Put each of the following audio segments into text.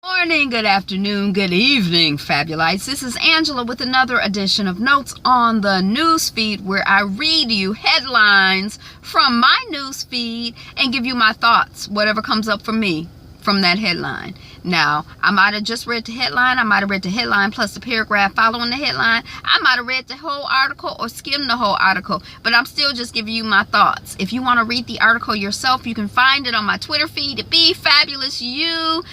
Morning, good afternoon, good evening, Fabulites. This is Angela with another edition of Notes on the Newsfeed, where I read you headlines from my newsfeed and give you my thoughts, whatever comes up for me from that headline. Now, I might have just read the headline. I might have read the headline plus the paragraph following the headline. I might have read the whole article or skimmed the whole article, but I'm still just giving you my thoughts. If you want to read the article yourself, you can find it on my Twitter feed at BeFabulousYou.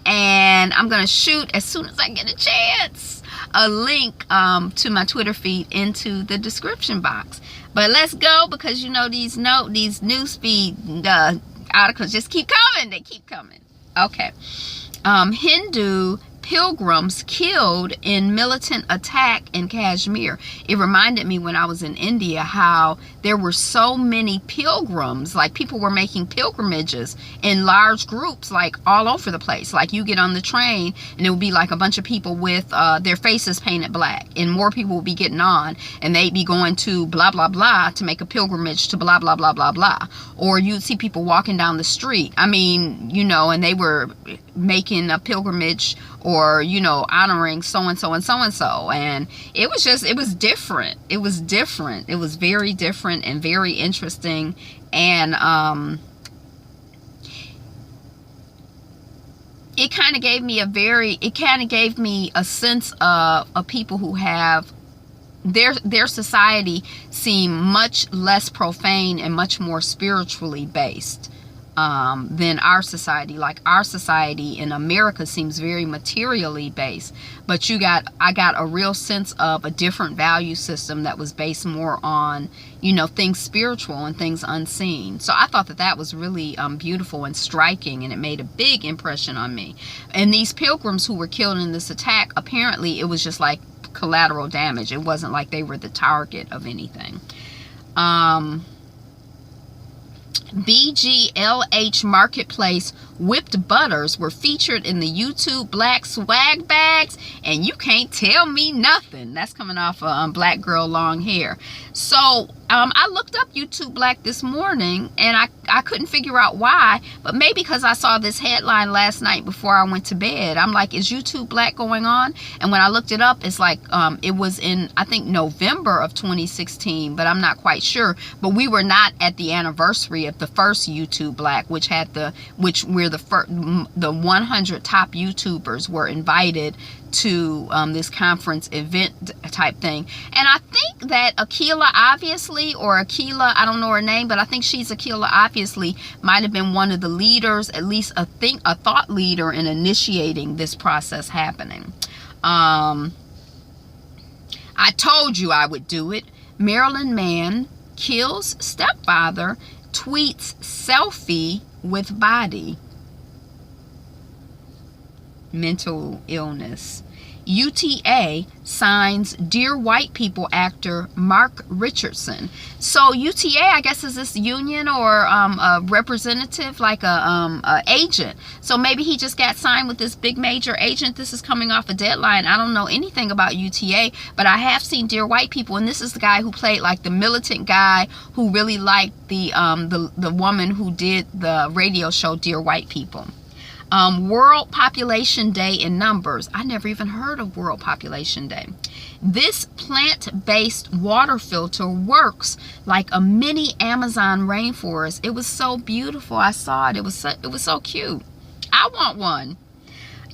And I'm going to shoot, as soon as I get a chance, a link to my Twitter feed into the description box. But let's go, because you know these newsfeed articles just keep coming. They keep coming. Okay. Hindu pilgrims killed in militant attack in Kashmir. It reminded me when I was in India how there were so many pilgrims, like people were making pilgrimages in large groups, like all over the place. Like you get on the train and it would be like a bunch of people with their faces painted black, and more people would be getting on and they'd be going to blah blah blah to make a pilgrimage to blah blah blah blah blah. Or you'd see people walking down the street, I mean, you know, and they were making a pilgrimage, or you know, honoring so and so and so and so. And it was different. It was very different and very interesting. And it kind of gave me a sense of people who have their society seem much less profane and much more spiritually based than our society. Like our society in America seems very materially based, but I got a real sense of a different value system that was based more on, you know, things spiritual and things unseen. So I thought that was really beautiful and striking, and it made a big impression on me. And these pilgrims who were killed in this attack, apparently it was just like collateral damage. It wasn't like they were the target of anything. BGLH Marketplace whipped butters were featured in the YouTube Black swag bags, and you can't tell me nothing. That's coming off of Black Girl Long Hair. So I looked up YouTube Black this morning, and I couldn't figure out why, but maybe because I saw this headline last night before I went to bed. I'm like, is YouTube Black going on? And when I looked it up, it's like it was in, I think, November of 2016, but I'm not quite sure. But we were not at the anniversary of the first YouTube Black, which where the 100 top YouTubers were invited to this conference event type thing. And I think that Akila, I don't know her name, but I think she's Akila, obviously might have been one of the leaders, at least a thought leader in initiating this process happening. I told you I would do it. Maryland man kills stepfather, tweets selfie with body. Mental illness. UTA signs Dear White People actor Mark Richardson. So UTA, I guess, is this union or a representative, like a agent. So maybe he just got signed with this big major agent. This is coming off a Deadline. I don't know anything about UTA, but I have seen Dear White People, and this is the guy who played like the militant guy who really liked the woman who did the radio show Dear White People. World Population Day in numbers. I never even heard of World Population Day. This plant-based water filter works like a mini Amazon rainforest. It was so beautiful. I saw it. It was so cute. I want one.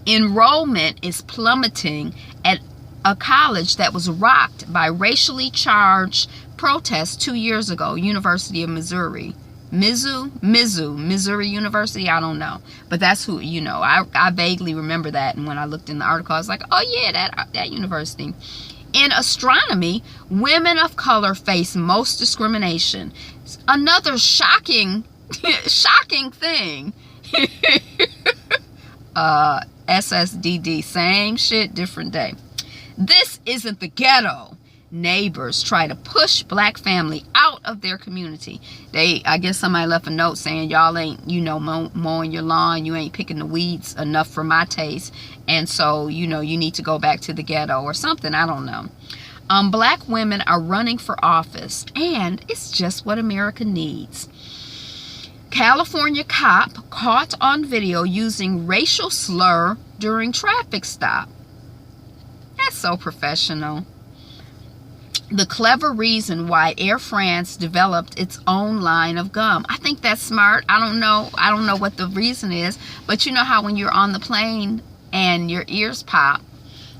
Enrollment is plummeting at a college that was rocked by racially charged protests 2 years ago. University of Missouri. Mizzou, Missouri University, I don't know, but that's who, you know, I vaguely remember that. And when I looked in the article, I was like, oh yeah, that university. In astronomy, women of color face most discrimination. Another shocking thing. SSDD, same shit, different day. This isn't the ghetto. Neighbors try to push black family out of their community. I guess somebody left a note saying, y'all ain't, you know, mowing your lawn, you ain't picking the weeds enough for my taste, and so, you know, you need to go back to the ghetto or something. I don't know. Black women are running for office, and it's just what America needs. California cop caught on video using racial slur during traffic stop. That's so professional. The clever reason why Air France developed its own line of gum. I think that's smart. I don't know what the reason is, but you know how when you're on the plane and your ears pop,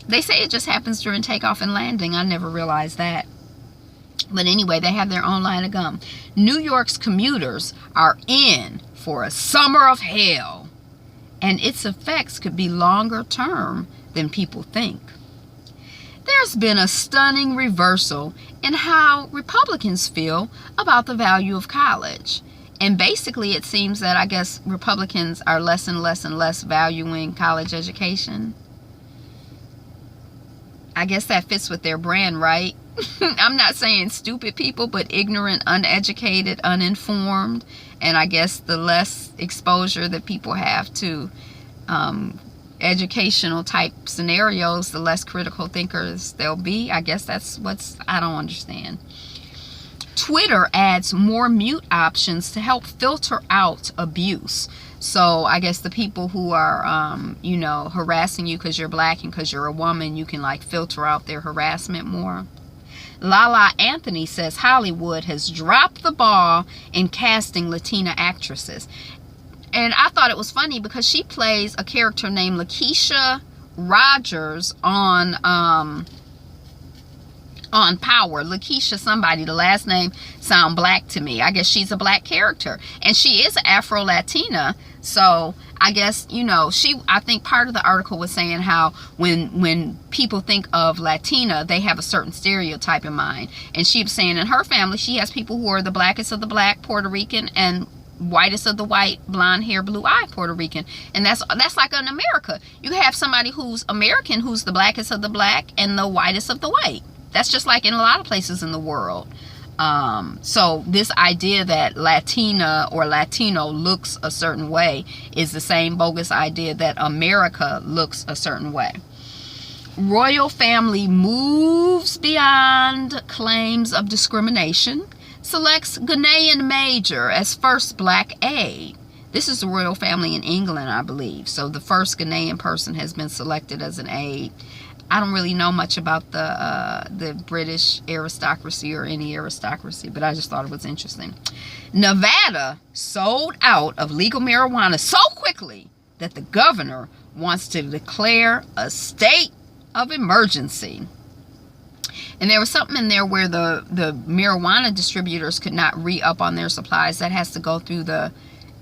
they say it just happens during takeoff and landing. I never realized that. But anyway, they have their own line of gum. New York's commuters are in for a summer of hell, and its effects could be longer term than people think. There's been a stunning reversal in how Republicans feel about the value of college. And basically it seems that I guess Republicans are less and less and less valuing college education. I guess that fits with their brand, right? I'm not saying stupid people, but ignorant, uneducated, uninformed. And I guess the less exposure that people have to educational type scenarios, the less critical thinkers they'll be. I guess that's I don't understand. Twitter adds more mute options to help filter out abuse. So I guess the people who are, you know, harassing you because you're black and because you're a woman, you can like filter out their harassment more. Lala Anthony says Hollywood has dropped the ball in casting Latina actresses. And I thought it was funny because she plays a character named Lakeisha Rogers on Power. Lakeisha somebody, the last name sound black to me. I guess she's a black character. And she is Afro-Latina. So I guess, you know, I think part of the article was saying how when people think of Latina, they have a certain stereotype in mind. And she was saying in her family, she has people who are the blackest of the black, Puerto Rican, and whitest of the white, blonde hair, blue eye Puerto Rican. And that's like in America. You have somebody who's American who's the blackest of the black and the whitest of the white. That's just like in a lot of places in the world. So this idea that Latina or Latino looks a certain way is the same bogus idea that America looks a certain way. Royal family moves beyond claims of discrimination. Selects Ghanaian major as first black aide. This is the royal family in England, I believe. So the first Ghanaian person has been selected as an aide. I don't really know much about the British aristocracy or any aristocracy, but I just thought it was interesting. Nevada sold out of legal marijuana so quickly that the governor wants to declare a state of emergency. And there was something in there where the marijuana distributors could not re-up on their supplies. That has to go through the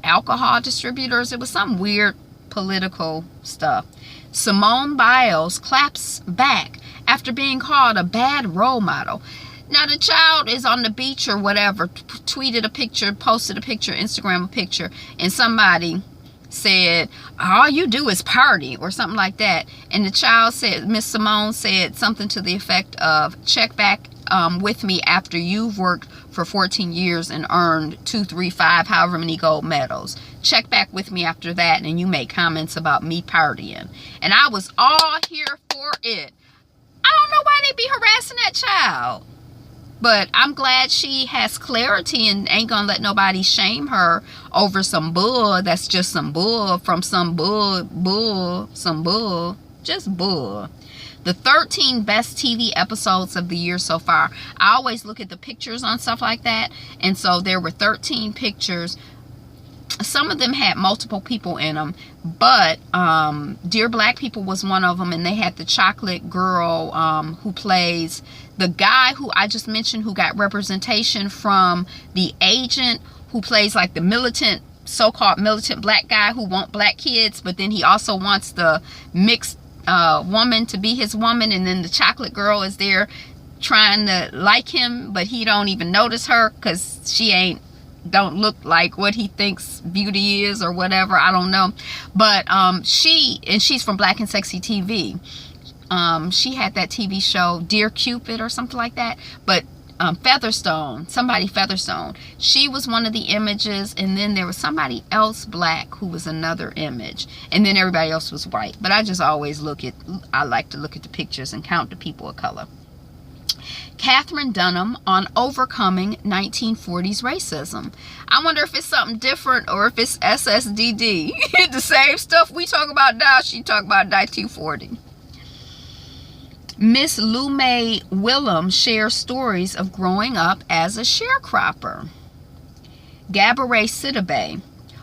alcohol distributors. It was some weird political stuff. Simone Biles claps back after being called a bad role model. Now the child is on the beach or whatever, tweeted a picture, posted a picture, Instagram a picture, and somebody said, all you do is party or something like that. And the child said, Miss Simone said something to the effect of, check back with me after you've worked for 14 years and earned 2, 3, 5, however many gold medals. Check back with me after that and you make comments about me partying. And I was all here for it. I don't know why they be harassing that child. But I'm glad she has clarity and ain't gonna let nobody shame her over some bull that's just some bull from some bull, just bull. The 13 best TV episodes of the year so far. I always look at the pictures on stuff like that. And so there were 13 pictures. Some of them had multiple people in them, but Dear Black People was one of them, and they had the chocolate girl who plays the guy who I just mentioned who got representation from the agent who plays like the militant, so-called militant black guy who wants black kids, but then he also wants the mixed woman to be his woman, and then the chocolate girl is there trying to like him, but he don't even notice her because she don't look like what he thinks beauty is or whatever. I don't know. But she's from Black and Sexy TV. She had that TV show Dear Cupid or something like that. But Featherstone, she was one of the images, and then there was somebody else black who was another image, and then everybody else was white. But I just always I like to look at the pictures and count the people of color. Catherine Dunham on overcoming 1940s racism. I wonder if it's something different or if it's SSDD. The same stuff we talk about now, she talk about 1940. Miss Lume Willem shares stories of growing up as a sharecropper. Gabourey Sidibe.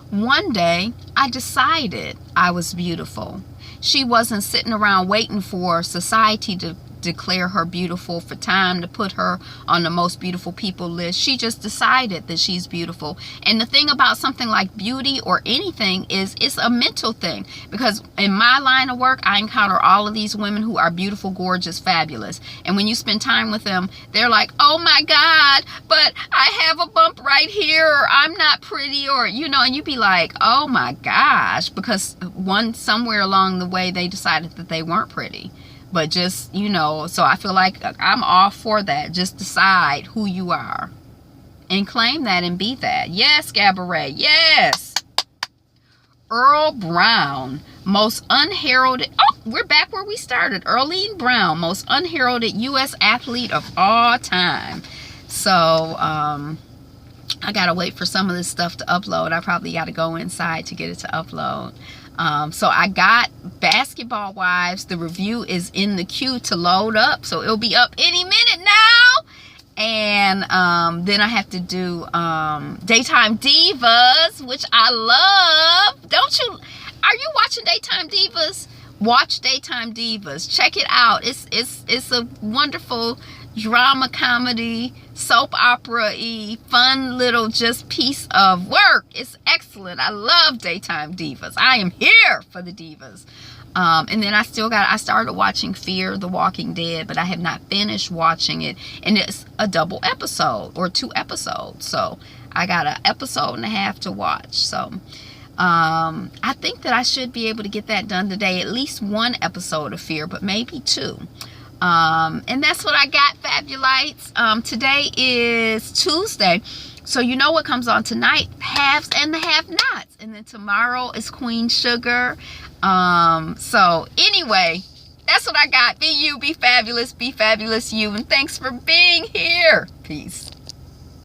One day, I decided I was beautiful. She wasn't sitting around waiting for society to declare her beautiful, for time to put her on the most beautiful people list. She just decided that she's beautiful. And the thing about something like beauty or anything is it's a mental thing, because in my line of work I encounter all of these women who are beautiful, gorgeous, fabulous, and when you spend time with them, they're like, oh my God, but I have a bump right here, or I'm not pretty, or you know, and you be like, oh my gosh, because somewhere along the way they decided that they weren't pretty. But just, you know, so I feel like I'm all for that. Just decide who you are and claim that and be that. Yes, Gabourey, yes. Earl Brown, most unheralded, oh, we're back where we started. Earlene Brown, most unheralded U.S. athlete of all time. So, I gotta wait for some of this stuff to upload. I probably gotta go inside to get it to upload. So I got Basketball Wives. The review is in the queue to load up, so it'll be up any minute now. And then I have to do Daytime Divas, which I love. Don't you? Are you watching Daytime Divas? Watch Daytime Divas. Check it out. It's a wonderful drama comedy, soap opera-y, fun little just piece of work. It's excellent. I love Daytime Divas. I am here for the divas. And then I started watching Fear the Walking Dead, but I have not finished watching it. And it's a double episode or 2 episodes. So I got an episode and a half to watch. So I think that I should be able to get that done today. At least 1 episode of Fear, but maybe 2. And that's what I got, Fabulites. Today is Tuesday, so you know what comes on tonight? Haves and the have-nots. And then tomorrow is Queen Sugar. So anyway, that's what I got. Be you, be fabulous you, and thanks for being here. Peace.